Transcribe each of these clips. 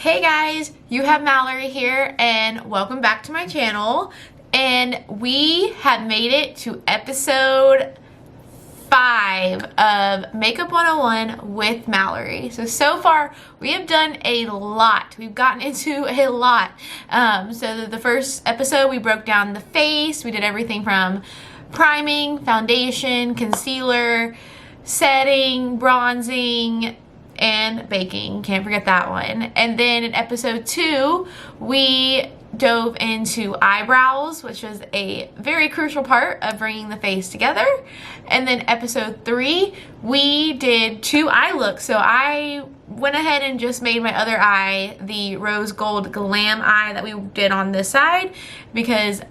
Hey guys, you have Mallory here and welcome back to my channel. And we have made it to episode 5 of Makeup 101 with Mallory. So far we have done a lot. We've gotten into a lot. So the first episode we broke down the face. We did everything from priming, foundation, concealer, setting, bronzing, and baking. Can't forget that one. And then in episode 2 we dove into eyebrows, which was a very crucial part of bringing the face together. And then episode 3 we did 2 eye looks. So I went ahead and just made my other eye the rose gold glam eye that we did on this side, because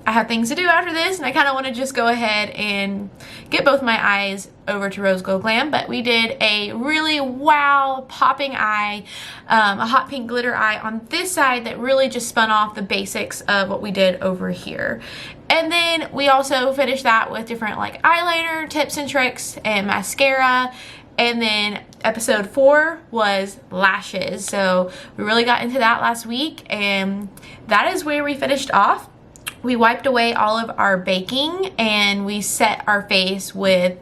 I have things to do after this and I kind of want to just go ahead and get both my eyes over to Rose Gold Glam. But we did a really wow popping eye, a hot pink glitter eye on this side that really just spun off the basics of what we did over here. And then we also finished that with different like eyeliner tips and tricks and mascara. And then episode 4 was lashes. So we really got into that last week, and that is where we finished off. We wiped away all of our baking and we set our face with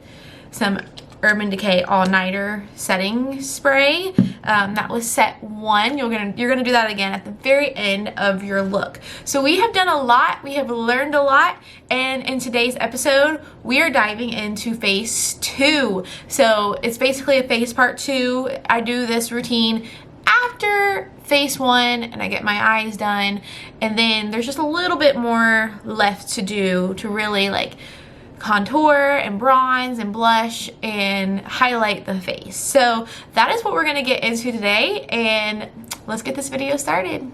some Urban Decay All-Nighter setting spray. That was set 1. You're gonna do that again at the very end of your look. So we have done a lot, we have learned a lot, and in today's episode we are diving into phase 2. So it's basically a face part 2. I do this routine after phase 1 and I get my eyes done, and then there's just a little bit more left to do to really like contour and bronze and blush and highlight the face. So that is what we're gonna get into today, and let's get this video started.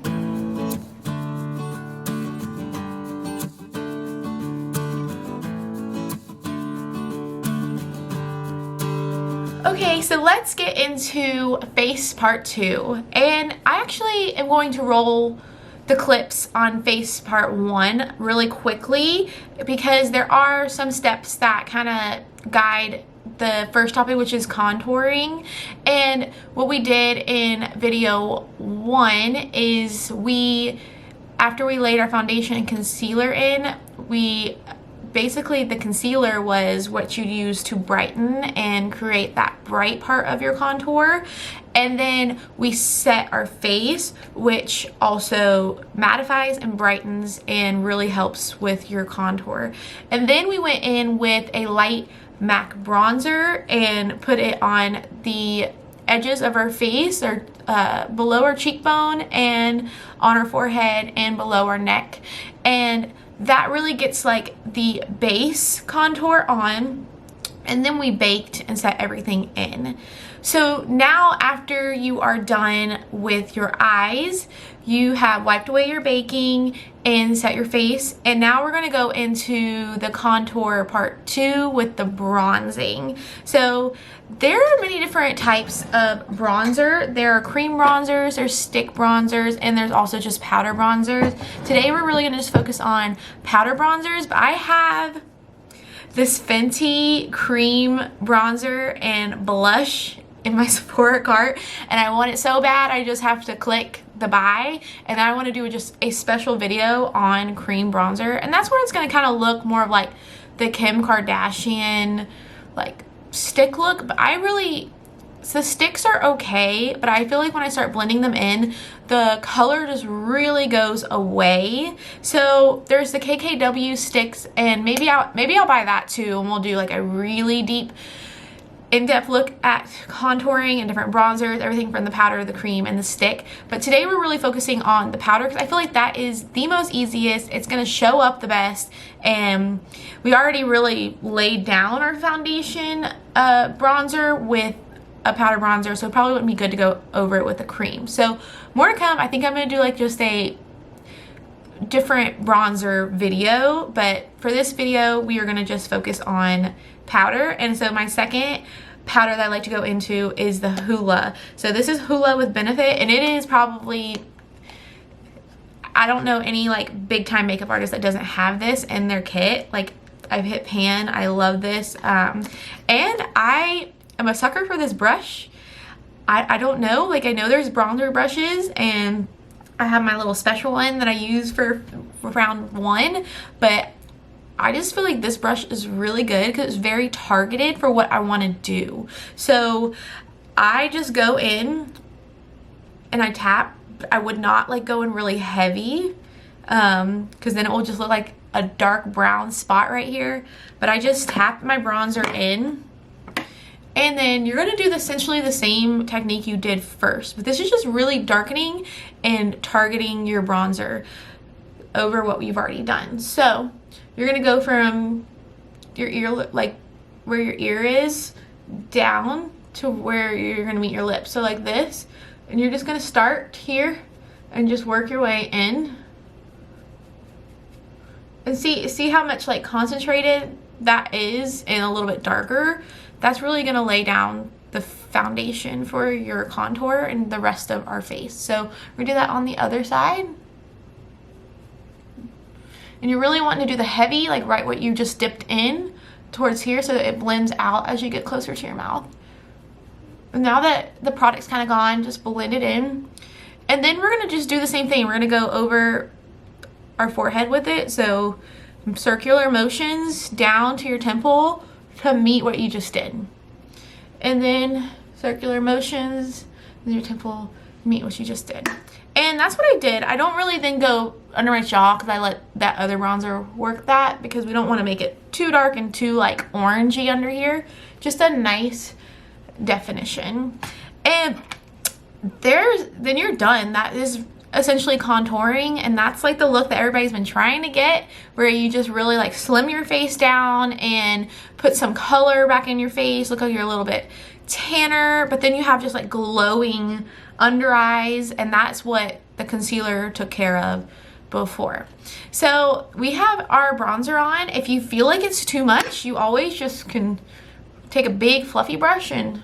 Okay, so let's get into face part 2. And I actually am going to roll the clips on face part 1 really quickly because there are some steps that kind of guide the first topic, which is contouring. And what we did in video 1 is after we laid our foundation and concealer in, basically the concealer was what you use to brighten and create that bright part of your contour. And then we set our face, which also mattifies and brightens and really helps with your contour. And then we went in with a light MAC bronzer and put it on the edges of our face, or below our cheekbone and on our forehead and below our neck. And that really gets like the base contour on, and then we baked and set everything in. So now after you are done with your eyes, you have wiped away your baking and set your face, and now we're going to go into the contour part 2 with the bronzing. So there are many different types of bronzer. There are cream bronzers, there's stick bronzers, and there's also just powder bronzers. Today we're really going to just focus on powder bronzers, but I have this Fenty cream bronzer and blush in my Sephora cart, and I want it so bad I just have to click the buy, and I want to do just a special video on cream bronzer, and that's where it's going to kind of look more of like the Kim Kardashian like stick look. But the sticks are okay, but I feel like when I start blending them in, the color just really goes away. So there's the KKW sticks, and maybe I'll buy that too, and we'll do like a really deep in-depth look at contouring and different bronzers, everything from the powder, the cream, and the stick. But today we're really focusing on the powder because I feel like that is the most easiest. It's going to show up the best, and we already really laid down our foundation bronzer with a powder bronzer, so it probably wouldn't be good to go over it with a cream. So more to come. I think I'm going to do like just a different bronzer video, but for this video we are going to just focus on powder. And so my second powder that I like to go into is the Hoola. So this is Hoola with Benefit, and it is probably, I don't know any like big time makeup artist that doesn't have this in their kit. Like, I've hit pan. I love this, and I am a sucker for this brush. I don't know, like I know there's bronzer brushes, and I have my little special one that I use for round 1, but I just feel like this brush is really good because it's very targeted for what I want to do. So I just go in and I tap. I would not like go in really heavy because then it will just look like a dark brown spot right here. But I just tap my bronzer in, and then you're going to do essentially the same technique you did first, but this is just really darkening and targeting your bronzer over what we've already done. So you're going to go from your ear, like where your ear is, down to where you're going to meet your lips. So like this, and you're just going to start here and just work your way in. And see how much like concentrated that is and a little bit darker. That's really going to lay down the foundation for your contour and the rest of our face. So we're going to do that on the other side. And you really want to do the heavy, like right what you just dipped in towards here, so that it blends out as you get closer to your mouth. And now that the product's kind of gone, just blend it in. And then we're going to just do the same thing. We're going to go over our forehead with it. So circular motions down to your temple to meet what you just did. And then circular motions in your temple, meet what you just did. And that's what I did. I don't really then go under my jaw because I let that other bronzer work that, because we don't want to make it too dark and too like orangey under here. Just a nice definition. And then you're done. That is essentially contouring, and that's like the look that everybody's been trying to get, where you just really like slim your face down and put some color back in your face, look like you're a little bit tanner, but then you have just like glowing under eyes, and that's what the concealer took care of before. So we have our bronzer on. If you feel like it's too much, you always just can take a big fluffy brush and,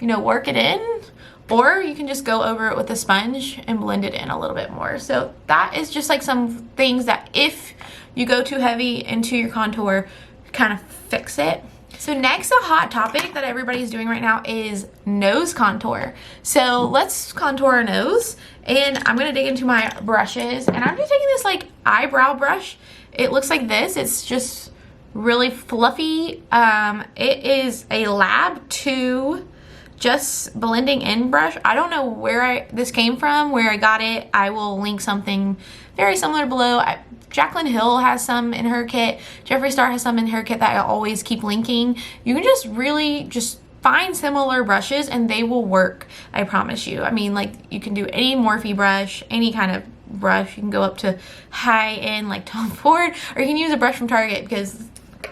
you know, work it in. Or you can just go over it with a sponge and blend it in a little bit more. So that is just like some things that if you go too heavy into your contour, kind of fix it. So next, a hot topic that everybody's doing right now is nose contour. So let's contour our nose, and I'm gonna dig into my brushes, and I'm just taking this like eyebrow brush. It looks like this. It's just really fluffy. It is a Lab 2 just blending in brush. I don't know where this came from, where I got it. I will link something very similar below. Jaclyn Hill has some in her kit. Jeffree Star has some in her kit that I always keep linking. You can just really just find similar brushes and they will work, I promise you. I mean, like, you can do any Morphe brush, any kind of brush. You can go up to high-end like Tom Ford, or you can use a brush from Target, because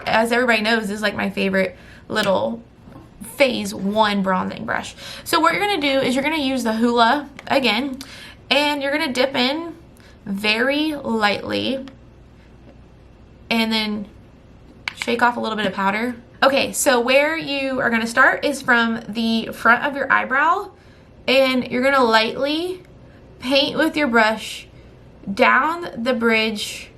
as everybody knows, this is like my favorite little phase 1 bronzing brush. So what you're going to do is you're going to use the Hoola again, and you're going to dip in very lightly and then shake off a little bit of powder. Okay, so where you are going to start is from the front of your eyebrow, and you're going to lightly paint with your brush down the bridge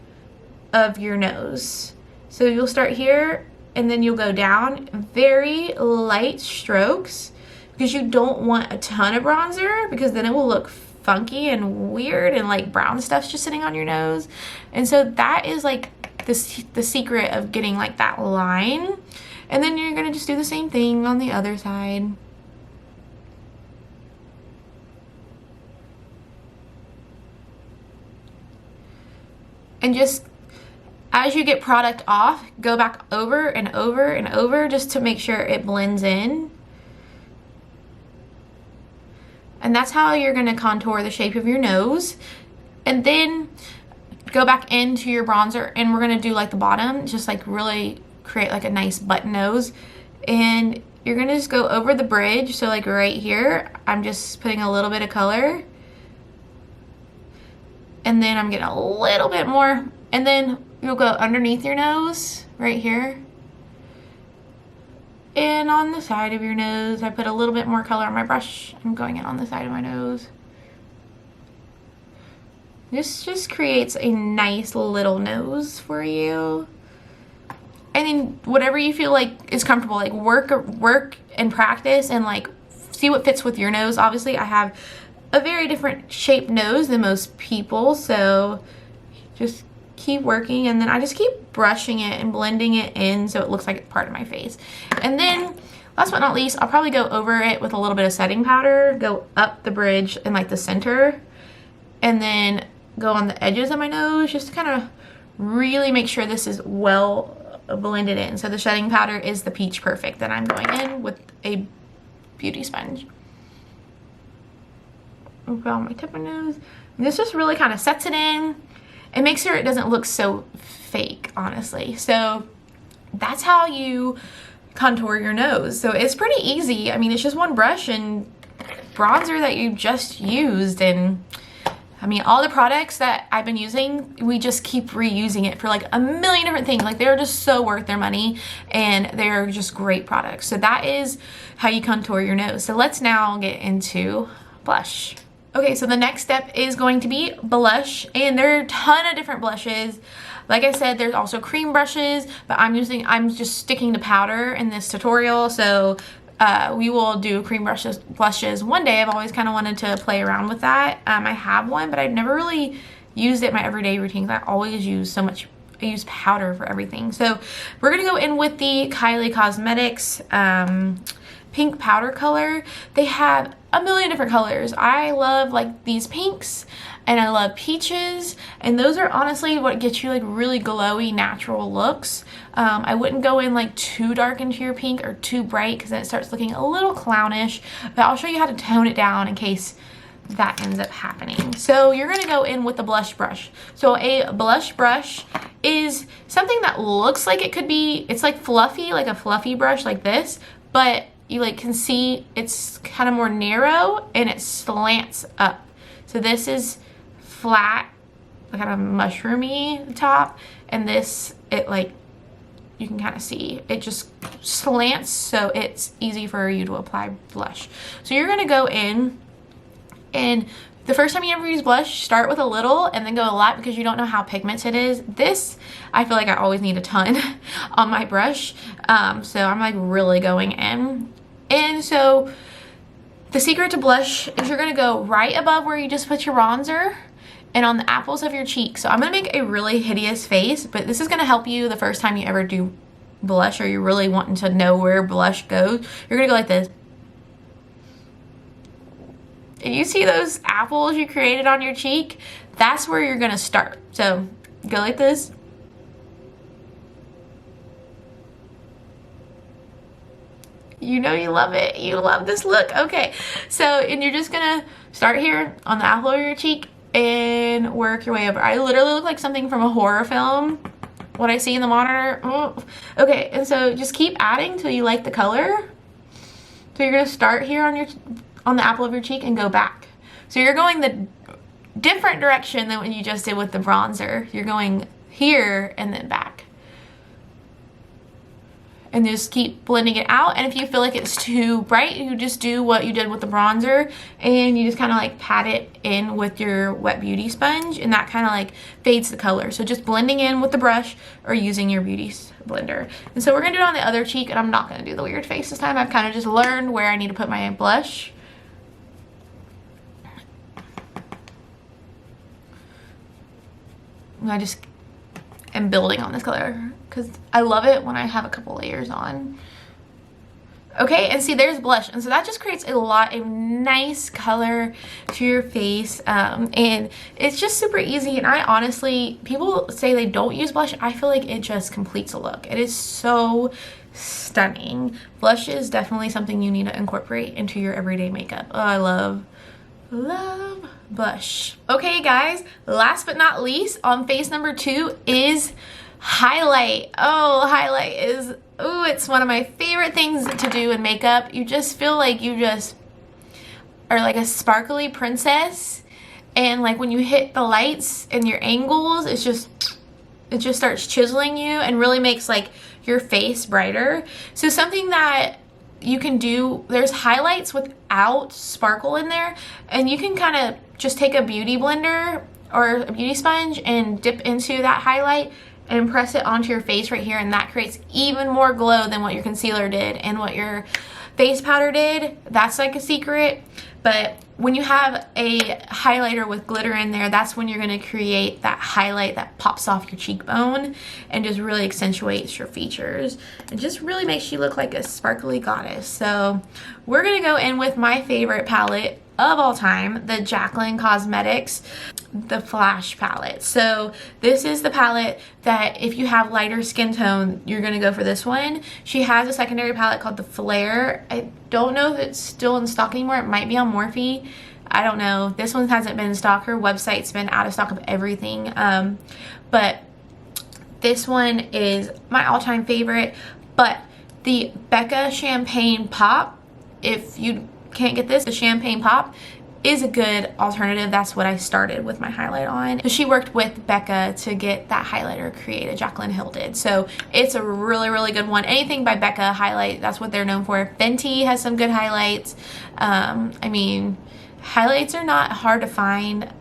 of your nose. So you'll start here, and then you'll go down, very light strokes, because you don't want a ton of bronzer, because then it will look funky and weird and like brown stuff's just sitting on your nose. And so that is like the secret of getting like that line. And then you're gonna just do the same thing on the other side. And just as you get product off, go back over and over and over just to make sure it blends in. And that's how you're going to contour the shape of your nose. And then go back into your bronzer, and we're going to do like the bottom, just like really create like a nice button nose. And you're going to just go over the bridge. So like right here, I'm just putting a little bit of color. And then I'm getting a little bit more. And then you'll go underneath your nose right here. And on the side of your nose, I put a little bit more color on my brush. I'm going in on the side of my nose. This just creates a nice little nose for you. And then whatever you feel like is comfortable, like work and practice and like see what fits with your nose. Obviously, I have a very different shaped nose than most people, so just keep working, and then I just keep brushing it and blending it in so it looks like it's part of my face. And then last but not least, I'll probably go over it with a little bit of setting powder, go up the bridge in like the center, and then go on the edges of my nose just to kind of really make sure this is well blended in. So the setting powder is the Peach Perfect that I'm going in with a beauty sponge. Put on my tip of my nose. And this just really kind of sets it in and makes sure it doesn't look so fake, honestly. So that's how you contour your nose. So it's pretty easy. I mean, it's just one brush and bronzer that you just used, and I mean, all the products that I've been using, we just keep reusing it for like a million different things. Like, they're just so worth their money, and they're just great products. So that is how you contour your nose. So let's now get into blush. Okay, so the next step is going to be blush, and there are a ton of different blushes. Like I said, there's also cream brushes, but I'm just sticking to powder in this tutorial. So we will do cream blushes one day. I've always kind of wanted to play around with that. I have one, but I've never really used it in my everyday routine. I always use so much, I use powder for everything. So we're gonna go in with the Kylie Cosmetics pink powder color. They have a million different colors. I love like these pinks, and I love peaches, and those are honestly what gets you like really glowy natural looks. I wouldn't go in like too dark into your pink or too bright, because then it starts looking a little clownish, but I'll show you how to tone it down in case that ends up happening. So you're gonna go in with a blush brush. So a blush brush is something that looks like it could be, it's like fluffy, like a fluffy brush like this, but you like can see it's kind of more narrow and it slants up. So this is flat, kind of mushroomy top, and this, it like, you can kind of see it just slants, so it's easy for you to apply blush. So you're gonna go in, and the first time you ever use blush, start with a little and then go a lot, because you don't know how pigmented it is. This, I feel like I always need a ton on my brush, so I'm like really going in. And so the secret to blush is you're gonna go right above where you just put your bronzer and on the apples of your cheek. So I'm gonna make a really hideous face, but this is gonna help you the first time you ever do blush, or you're really wanting to know where blush goes. You're gonna go like this. And you see those apples you created on your cheek? That's where you're gonna start. So go like this. You know you love it. You love this look. Okay, so, and you're just gonna start here on the apple of your cheek and work your way over. I literally look like something from a horror film, what I see in the monitor. Oh. Okay, and so just keep adding till you like the color. So you're gonna start here on the apple of your cheek and go back. So you're going the different direction than what you just did with the bronzer. You're going here and then back. And just keep blending it out. And if you feel like it's too bright, you just do what you did with the bronzer, and you just kind of like pat it in with your wet beauty sponge, and that kind of like fades the color. So just blending in with the brush or using your beauty blender. And so we're gonna do it on the other cheek, and I'm not gonna do the weird face this time. I've kind of just learned where I need to put my blush. And I just am building on this color because I love it when I have a couple layers on. Okay, and see, there's blush, and so that just creates a lot of nice color to your face, and it's just super easy. And I honestly, people say they don't use blush. I feel like it just completes a look. It is so stunning. Blush is definitely something you need to incorporate into your everyday makeup. Oh, I love blush. Okay guys, last but not least, on face number 2 is highlight. Oh, highlight is, oh, it's one of my favorite things to do in makeup. You just feel like you just are like a sparkly princess, and like when you hit the lights and your angles, it just starts chiseling you and really makes like your face brighter. So something that you can do, there's highlights without sparkle in there, and you can kind of just take a beauty blender or a beauty sponge and dip into that highlight and press it onto your face right here, and that creates even more glow than what your concealer did and what your face powder did. That's like a secret. But when you have a highlighter with glitter in there, that's when you're going to create that highlight that pops off your cheekbone and just really accentuates your features. It just really makes you look like a sparkly goddess. So we're going to go in with my favorite palette of all time, the Jaclyn Cosmetics, the Flash palette. So this is the palette that if you have lighter skin tone, you're gonna go for this one. She has a secondary palette called the Flare. I don't know if it's still in stock anymore. It might be on Morphe. I don't know. This one hasn't been in stock. Her website's been out of stock of everything. But this one is my all-time favorite. But the Becca Champagne Pop, if you can't get this, the Champagne Pop is a good alternative. That's what I started with my highlight on. So she worked with Becca to get that highlighter created. Jaclyn Hill did. So it's a really, really good one. Anything by Becca highlight, that's what they're known for. Fenty has some good highlights. I mean, highlights are not hard to find,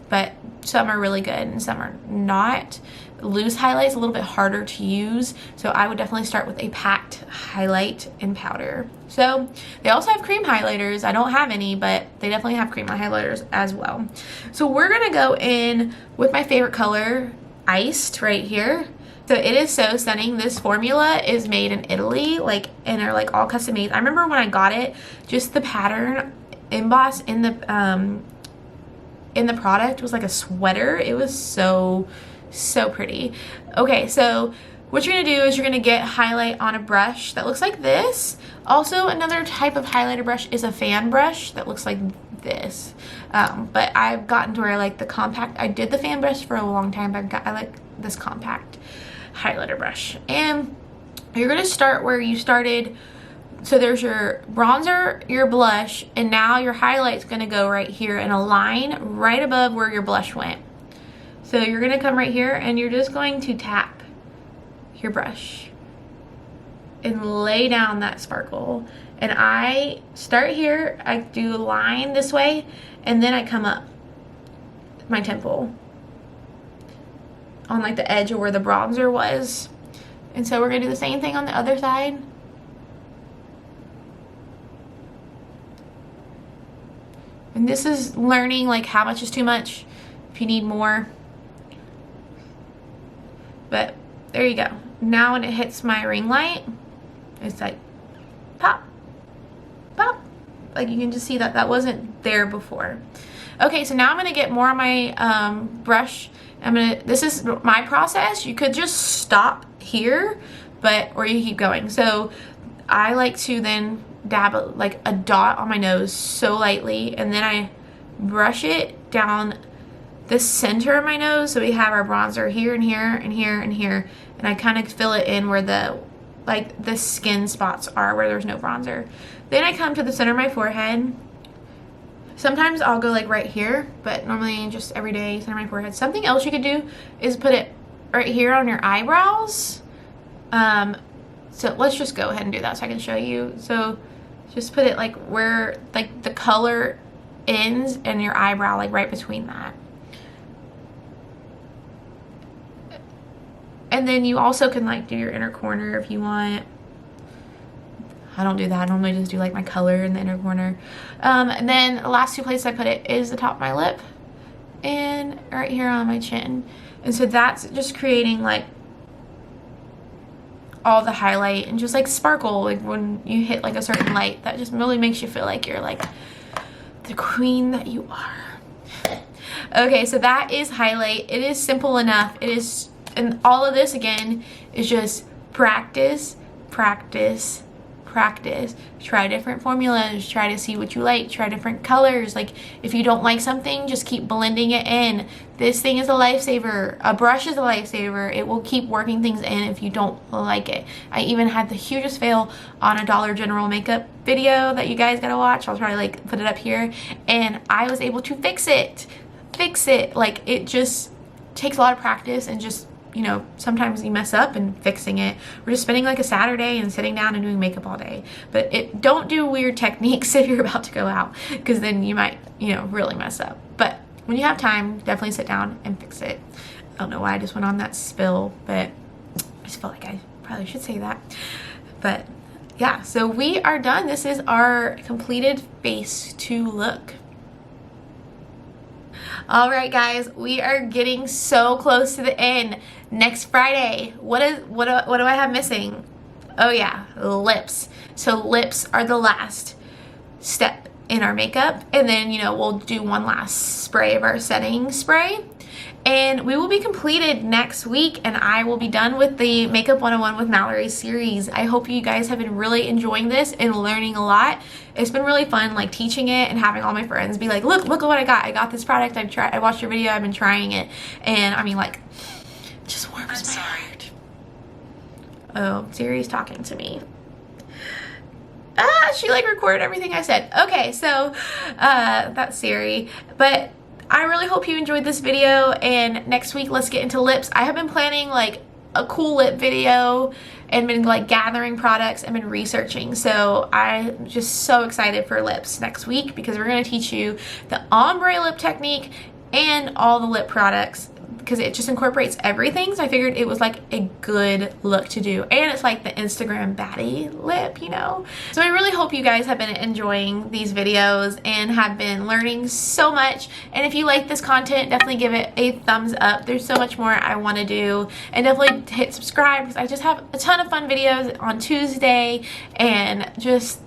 but some are really good and some are not. Loose highlights a little bit harder to use, so I would definitely start with a packed highlight and powder. So they also have cream highlighters. I don't have any, but they definitely have cream highlighters as well. So we're gonna go in with my favorite color, Iced, right here. So it is so stunning. This formula is made in Italy, and are like all custom made. I remember when I got it, just the pattern embossed in the product was like a sweater. It was so pretty. Okay, so what you're gonna do is you're gonna get highlight on a brush that looks like this. Also, another type of highlighter brush is a fan brush that looks like this. But I've gotten to where I like the compact. I did the fan brush for a long time, but I like this compact highlighter brush. And you're gonna start where you started. So there's your bronzer, your blush, and now your highlight's gonna go right here in a line right above where your blush went. So you're gonna come right here and you're just going to tap your brush and lay down that sparkle. And I start here, I do a line this way, and then I come up my temple on like the edge of where the bronzer was. And so we're gonna do the same thing on the other side. And this is learning like how much is too much, if you need more. But there you go. Now when it hits my ring light, it's like pop, pop. Like you can just see that that wasn't there before. Okay, so now I'm gonna get more on my brush. This is my process. You could just stop here, or you keep going. So I like to then dab like a dot on my nose so lightly, and then I brush it down the center of my nose. So we have our bronzer here and here and here and here, and I kind of fill it in where the skin spots are where there's no bronzer. Then I come to the center of my forehead. Sometimes I'll go like right here, but normally just every day center of my forehead. Something else you could do is put it right here on your eyebrows. So let's just go ahead and do that so I can show you. So just put it like where like the color ends and your eyebrow, like right between that. And then you also can like do your inner corner if you want. I don't do that. I normally just do like my color in the inner corner. And then the last two places I put it is the top of my lip and right here on my chin. And so that's just creating like all the highlight and just like sparkle, like when you hit like a certain light, that just really makes you feel like you're like the queen that you are. Okay, so that is highlight. It is simple enough. It is. And all of this again is just practice, practice, practice. Try different formulas, try to see what you like, try different colors. Like if you don't like something, just keep blending it in. This thing is a lifesaver. A brush is a lifesaver. It will keep working things in if you don't like it. I even had the hugest fail on a Dollar General makeup video that you guys gotta watch. I'll try to like put it up here. And I was able to fix it. Like it just takes a lot of practice and just, you know, sometimes you mess up and fixing it. We're just spending like a Saturday and sitting down and doing makeup all day. But don't do weird techniques if you're about to go out, because then you might, you know, really mess up. But when you have time, definitely sit down and fix it. I don't know why I just went on that spill, but I just felt like I probably should say that. But yeah, so we are done. This is our completed face 2 look. All right, guys, we are getting so close to the end. Next Friday, what do I have missing? Oh yeah, lips. So lips are the last step in our makeup, and then, you know, we'll do one last spray of our setting spray, and we will be completed next week, and I will be done with the Makeup 101 with Mallory series. I hope you guys have been really enjoying this and learning a lot. It's been really fun, like, teaching it and having all my friends be like, look at what I got this product, I watched your video, I've been trying it, and I mean, like, it just warms my heart. Oh, Siri's talking to me. She like recorded everything I said. Okay, so that's Siri. But I really hope you enjoyed this video, and next week let's get into lips. I have been planning like a cool lip video and been like gathering products and been researching, so I'm just so excited for lips next week because we're going to teach you the ombre lip technique and all the lip products, because it just incorporates everything. So I figured it was like a good look to do, and it's like the Instagram baddie lip, you know. So I really hope you guys have been enjoying these videos and have been learning so much. And if you like this content, definitely give it a thumbs up. There's so much more I want to do, and definitely hit subscribe because I just have a ton of fun videos on Tuesday, and just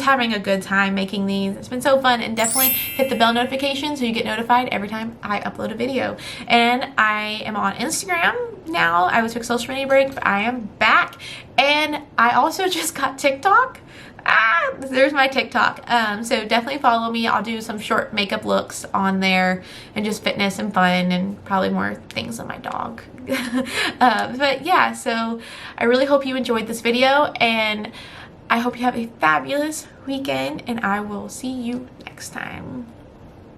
having a good time making these. It's been so fun, and definitely hit the bell notification so you get notified every time I upload a video. And I am on Instagram now. I took a social media break, but I am back, and I also just got TikTok. There's my TikTok. So definitely follow me. I'll do some short makeup looks on there and just fitness and fun and probably more things on my dog. But yeah, so I really hope you enjoyed this video, and I hope you have a fabulous weekend, and I will see you next time.